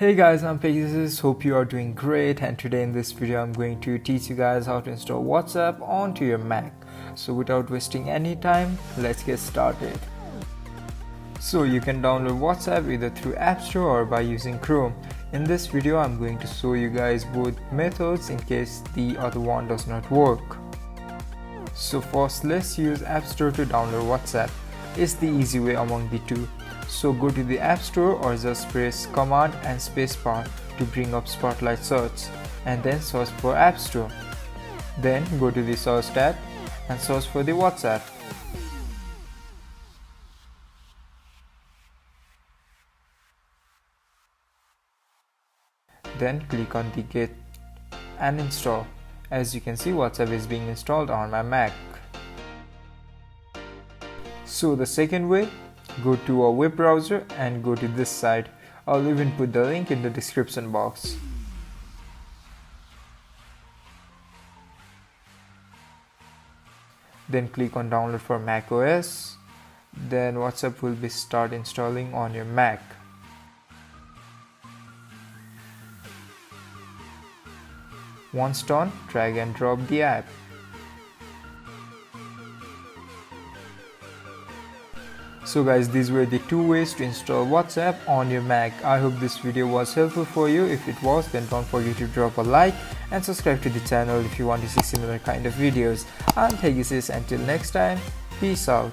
Hey guys, I'm Pegasus. Hope you are doing great, and today in this video I'm going to teach you guys how to install WhatsApp onto your Mac. So without wasting any time, let's get started. So you can download WhatsApp either through App Store or by using Chrome. In this video I'm going to show you guys both methods in case the other one does not work. So first, let's use App Store to download WhatsApp. It's the easy way among the two. So go to the App Store or just press Command and Spacebar to bring up Spotlight search and then search for App Store. Then go to the Search tab and search for the WhatsApp. Then click on the Get and Install. As you can see, WhatsApp is being installed on my Mac. So the second way, go to a web browser and go to this site. I'll even put the link in the description box. Then click on download for Mac OS. Then WhatsApp will be start installing on your Mac. Once done, drag and drop the app. So guys, these were the two ways to install WhatsApp on your Mac. I hope this video was helpful for you. If it was, then don't forget to drop a like and subscribe to the channel if you want to see similar kind of videos. I'm Pegasus. Until next time, peace out.